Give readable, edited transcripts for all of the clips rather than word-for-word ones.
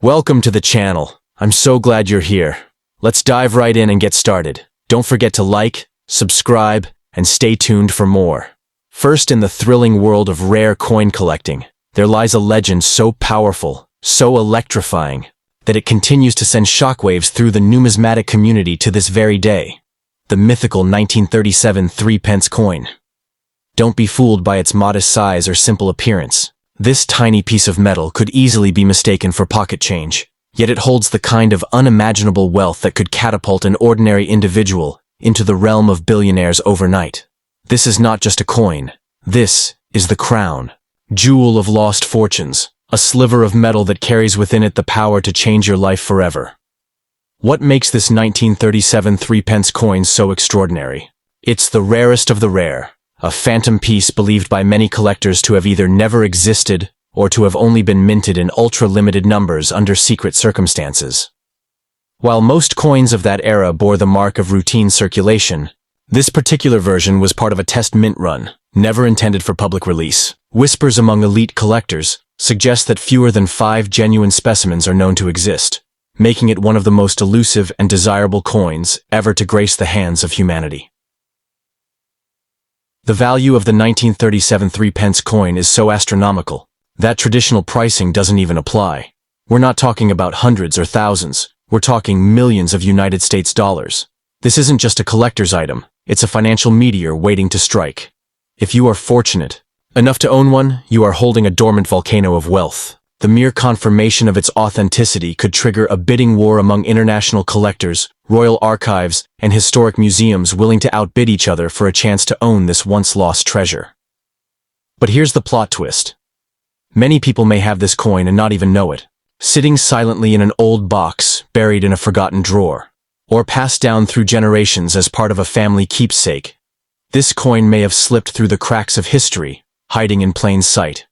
Welcome to the channel. I'm so glad you're here. Let's dive right in and get started. Don't forget to like, subscribe, and stay tuned for more. First, in the thrilling world of rare coin collecting, there lies a legend so powerful, so electrifying, that it continues to send shockwaves through the numismatic community to this very day. The mythical 1937 3-pence coin. Don't be fooled by its modest size or simple appearance. This tiny piece of metal could easily be mistaken for pocket change, yet it holds the kind of unimaginable wealth that could catapult an ordinary individual into the realm of billionaires overnight. This is not just a coin. This is the crown, jewel of lost fortunes, a sliver of metal that carries within it the power to change your life forever. What makes this 1937 3-pence coin so extraordinary? It's the rarest of the rare, a phantom piece believed by many collectors to have either never existed or to have only been minted in ultra-limited numbers under secret circumstances. While most coins of that era bore the mark of routine circulation, this particular version was part of a test mint run, never intended for public release. Whispers among elite collectors suggest that fewer than 5 genuine specimens are known to exist, making it one of the most elusive and desirable coins ever to grace the hands of humanity. The value of the 1937 3-pence coin is so astronomical that traditional pricing doesn't even apply. We're not talking about hundreds or thousands, we're talking millions of United States dollars. This isn't just a collector's item, it's a financial meteor waiting to strike. If you are fortunate enough to own one, you are holding a dormant volcano of wealth. The mere confirmation of its authenticity could trigger a bidding war among international collectors, royal archives, and historic museums willing to outbid each other for a chance to own this once-lost treasure. But here's the plot twist. Many people may have this coin and not even know it, sitting silently in an old box buried in a forgotten drawer, or passed down through generations as part of a family keepsake. This coin may have slipped through the cracks of history, hiding in plain sight.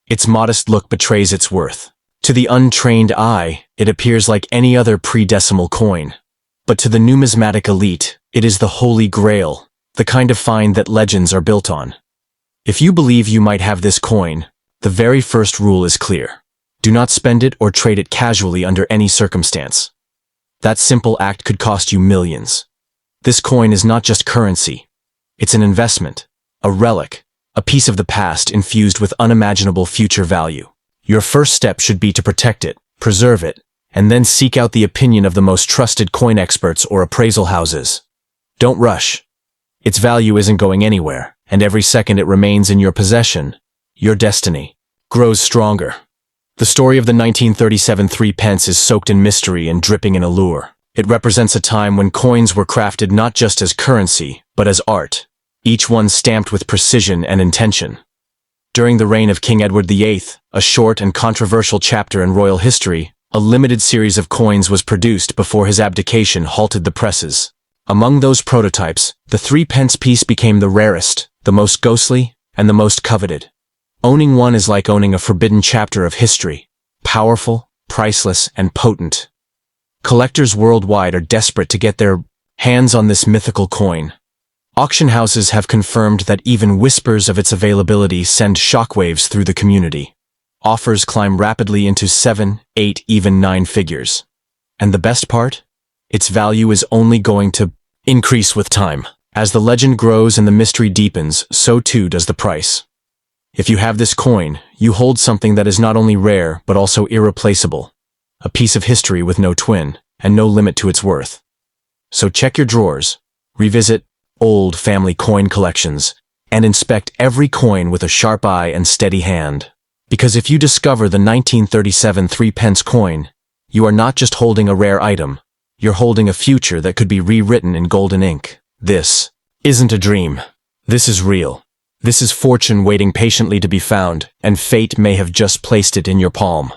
Its modest look betrays its worth. To the untrained eye, it appears like any other pre-decimal coin. But to the numismatic elite, it is the holy grail, the kind of find that legends are built on. If you believe you might have this coin, the very first rule is clear. Do not spend it or trade it casually under any circumstance. That simple act could cost you millions. This coin is not just currency. It's an investment, a relic, a piece of the past infused with unimaginable future value. Your first step should be to protect it, preserve it, and then seek out the opinion of the most trusted coin experts or appraisal houses. Don't rush. Its value isn't going anywhere, and every second it remains in your possession, your destiny grows stronger. The story of the 1937 3-pence is soaked in mystery and dripping in allure. It represents a time when coins were crafted not just as currency, but as art, each one stamped with precision and intention. During the reign of King Edward VIII, a short and controversial chapter in royal history, a limited series of coins was produced before his abdication halted the presses. Among those prototypes, the 3-pence piece became the rarest, the most ghostly, and the most coveted. Owning one is like owning a forbidden chapter of history, powerful, priceless, and potent. Collectors worldwide are desperate to get their hands on this mythical coin. Auction houses have confirmed that even whispers of its availability send shockwaves through the community. Offers climb rapidly into 7, 8, even 9 figures. And the best part? Its value is only going to increase with time. As the legend grows and the mystery deepens, so too does the price. If you have this coin, you hold something that is not only rare but also irreplaceable. A piece of history with no twin, and no limit to its worth. So check your drawers, revisit old family coin collections, and inspect every coin with a sharp eye and steady hand. Because if you discover the 1937 3-pence coin, you are not just holding a rare item, you're holding a future that could be rewritten in golden ink. This isn't a dream. This is real. This is fortune waiting patiently to be found, and fate may have just placed it in your palm.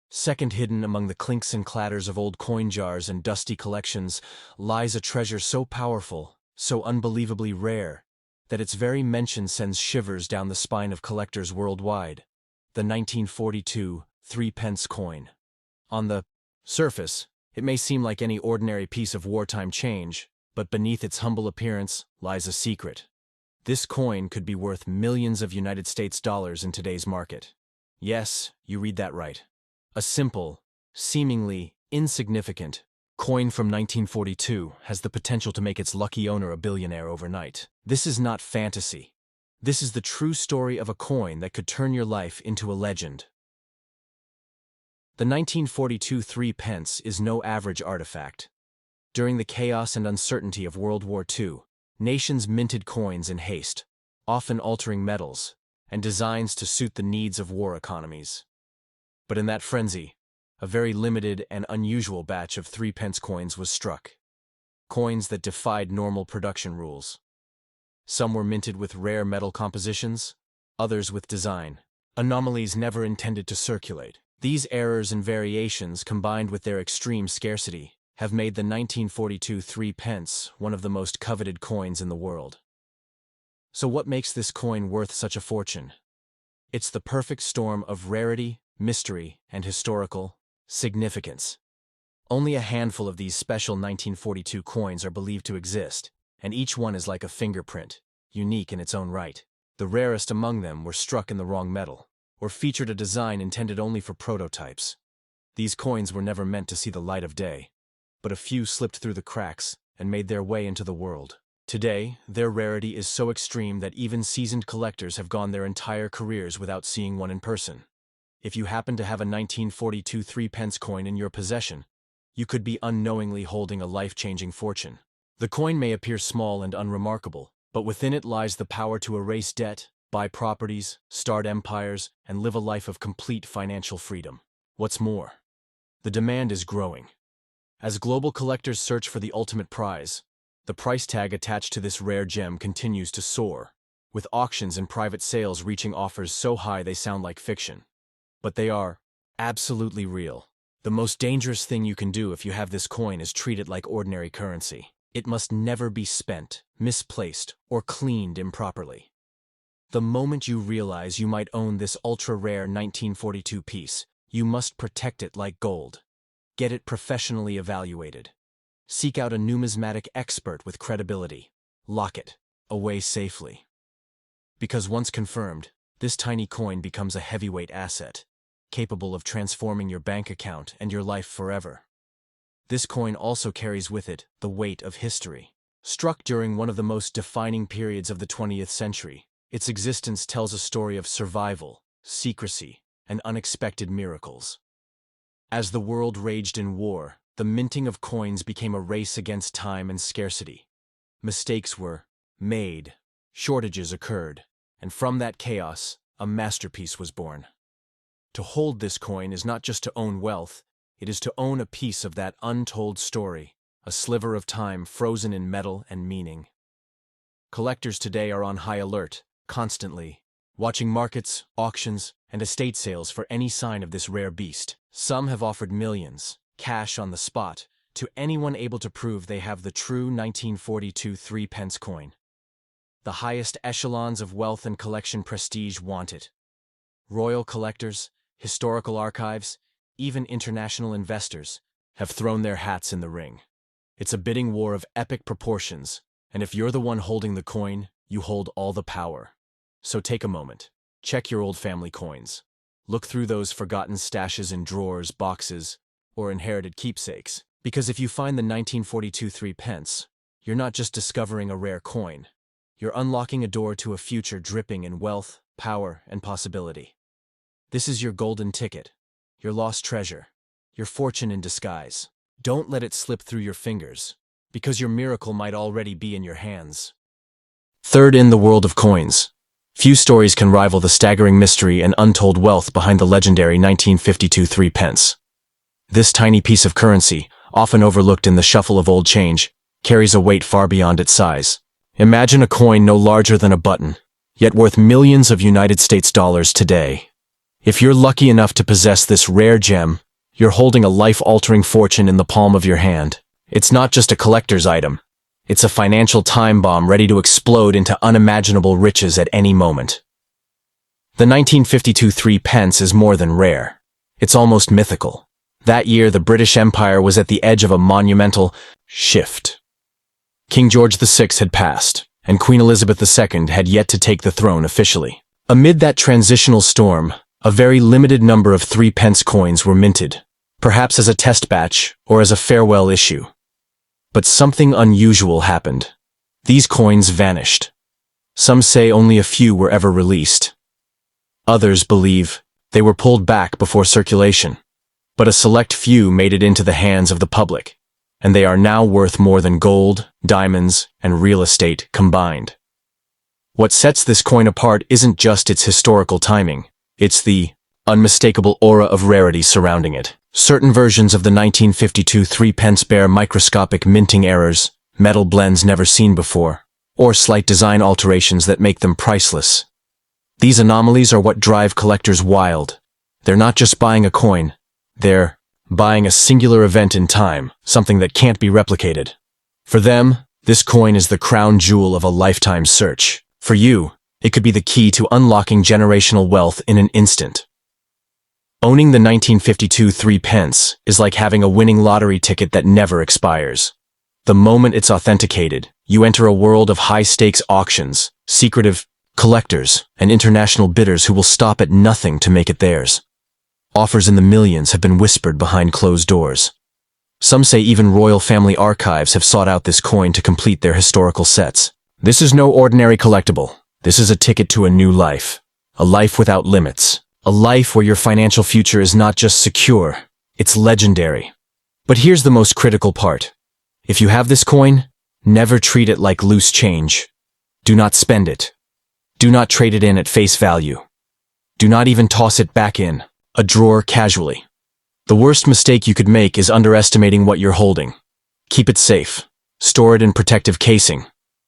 Second hidden among the clinks and clatters of old coin jars and dusty collections lies a treasure so powerful, so unbelievably rare, that its very mention sends shivers down the spine of collectors worldwide. The 1942 3-pence coin. On the surface, it may seem like any ordinary piece of wartime change, but beneath its humble appearance lies a secret. This coin could be worth millions of United States dollars in today's market. Yes, you read that right. A simple, seemingly insignificant coin from 1942 has the potential to make its lucky owner a billionaire overnight. This is not fantasy. This is the true story of a coin that could turn your life into a legend. The 1942 3 pence is no average artifact. During the chaos and uncertainty of World War II, nations minted coins in haste, often altering metals and designs to suit the needs of war economies. But in that frenzy, a very limited and unusual batch of 3 pence coins was struck. Coins that defied normal production rules. Some were minted with rare metal compositions, others with design anomalies never intended to circulate. These errors and variations, combined with their extreme scarcity, have made the 1942 3 pence one of the most coveted coins in the world. So what makes this coin worth such a fortune? It's the perfect storm of rarity, mystery, and historical significance. Only a handful of these special 1942 coins are believed to exist, and each one is like a fingerprint, unique in its own right. The rarest among them were struck in the wrong metal, or featured a design intended only for prototypes. These coins were never meant to see the light of day, but a few slipped through the cracks and made their way into the world. Today, their rarity is so extreme that even seasoned collectors have gone their entire careers without seeing one in person. If you happen to have a 1942 3 pence coin in your possession, you could be unknowingly holding a life-changing fortune. The coin may appear small and unremarkable, but within it lies the power to erase debt, buy properties, start empires, and live a life of complete financial freedom. What's more, the demand is growing. As global collectors search for the ultimate prize, the price tag attached to this rare gem continues to soar, with auctions and private sales reaching offers so high they sound like fiction. But they are absolutely real. The most dangerous thing you can do if you have this coin is treat it like ordinary currency. It must never be spent, misplaced, or cleaned improperly. The moment you realize you might own this ultra-rare 1942 piece, you must protect it like gold. Get it professionally evaluated. Seek out a numismatic expert with credibility. Lock it away safely. Because once confirmed, this tiny coin becomes a heavyweight asset, capable of transforming your bank account and your life forever. This coin also carries with it the weight of history. Struck during one of the most defining periods of the 20th century, its existence tells a story of survival, secrecy, and unexpected miracles. As the world raged in war, the minting of coins became a race against time and scarcity. Mistakes were made, shortages occurred, and from that chaos, a masterpiece was born. To hold this coin is not just to own wealth, it is to own a piece of that untold story, a sliver of time frozen in metal and meaning. Collectors today are on high alert, constantly, watching markets, auctions, and estate sales for any sign of this rare beast. Some have offered millions, cash on the spot, to anyone able to prove they have the true 1942 3 pence coin. The highest echelons of wealth and collection prestige want it. Royal collectors, historical archives, even international investors have thrown their hats in the ring. It's a bidding war of epic proportions, and if you're the one holding the coin, you hold all the power. So take a moment, check your old family coins. Look through those forgotten stashes in drawers, boxes, or inherited keepsakes. Because if you find the 1942 3 pence, you're not just discovering a rare coin, you're unlocking a door to a future dripping in wealth, power, and possibility. This is your golden ticket, your lost treasure, your fortune in disguise. Don't let it slip through your fingers, because your miracle might already be in your hands. Third, in the world of coins, few stories can rival the staggering mystery and untold wealth behind the legendary 1952 3 pence. This tiny piece of currency, often overlooked in the shuffle of old change, carries a weight far beyond its size. Imagine a coin no larger than a button, yet worth millions of United States dollars today. If you're lucky enough to possess this rare gem, you're holding a life-altering fortune in the palm of your hand. It's not just a collector's item. It's a financial time bomb ready to explode into unimaginable riches at any moment. The 1952 3 pence is more than rare. It's almost mythical. That year, the British Empire was at the edge of a monumental shift. King George VI had passed, and Queen Elizabeth II had yet to take the throne officially. Amid that transitional storm, a very limited number of 3 pence coins were minted, perhaps as a test batch or as a farewell issue. But something unusual happened. These coins vanished. Some say only a few were ever released. Others believe they were pulled back before circulation. But a select few made it into the hands of the public, and they are now worth more than gold, diamonds, and real estate combined. What sets this coin apart isn't just its historical timing, it's the unmistakable aura of rarity surrounding it. Certain versions of the 1952 3p bear microscopic minting errors, metal blends never seen before, or slight design alterations that make them priceless. These anomalies are what drive collectors wild. They're not just buying a coin, they're buying a singular event in time, something that can't be replicated. For them, this coin is the crown jewel of a lifetime search. For you, it could be the key to unlocking generational wealth in an instant. Owning the 1952 3p is like having a winning lottery ticket that never expires. The moment it's authenticated, you enter a world of high-stakes auctions, secretive collectors, and international bidders who will stop at nothing to make it theirs. Offers in the millions have been whispered behind closed doors. Some say even royal family archives have sought out this coin to complete their historical sets. This is no ordinary collectible. This is a ticket to a new life. A life without limits. A life where your financial future is not just secure, it's legendary. But here's the most critical part. If you have this coin, never treat it like loose change. Do not spend it. Do not trade it in at face value. Do not even toss it back in a drawer casually. The worst mistake you could make is underestimating what you're holding. Keep it safe. Store it in protective casing.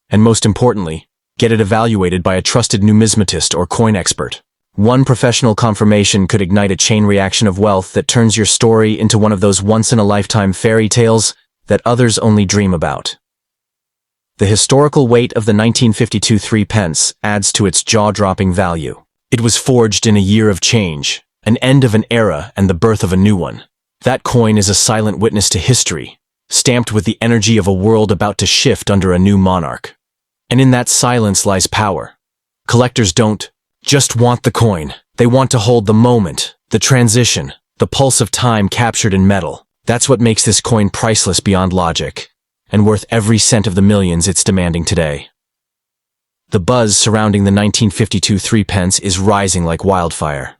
And most importantly, get it evaluated by a trusted numismatist or coin expert. One professional confirmation could ignite a chain reaction of wealth that turns your story into one of those once-in-a-lifetime fairy tales that others only dream about. The historical weight of the 1952 3p adds to its jaw-dropping value. It was forged in a year of change, an end of an era and the birth of a new one. That coin is a silent witness to history, stamped with the energy of a world about to shift under a new monarch. And in that silence lies power. Collectors don't just want the coin. They want to hold the moment, the transition, the pulse of time captured in metal. That's what makes this coin priceless beyond logic, and worth every cent of the millions it's demanding today. The buzz surrounding the 1952 3p is rising like wildfire.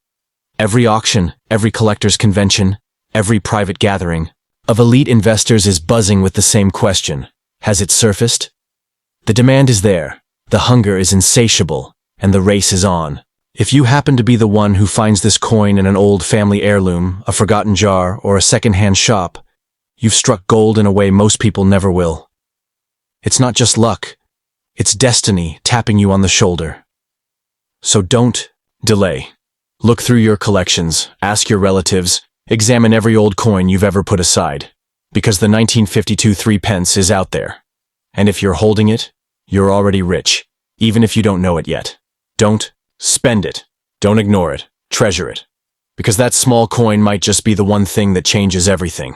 Every auction, every collector's convention, every private gathering of elite investors is buzzing with the same question. Has it surfaced? The demand is there, the hunger is insatiable, and the race is on. If you happen to be the one who finds this coin in an old family heirloom, a forgotten jar, or a second-hand shop, you've struck gold in a way most people never will. It's not just luck, it's destiny tapping you on the shoulder. So don't delay. Look through your collections, ask your relatives, examine every old coin you've ever put aside, because the 1952 3p is out there. And if you're holding it, you're already rich, even if you don't know it yet. Don't spend it. Don't ignore it. Treasure it. Because that small coin might just be the one thing that changes everything.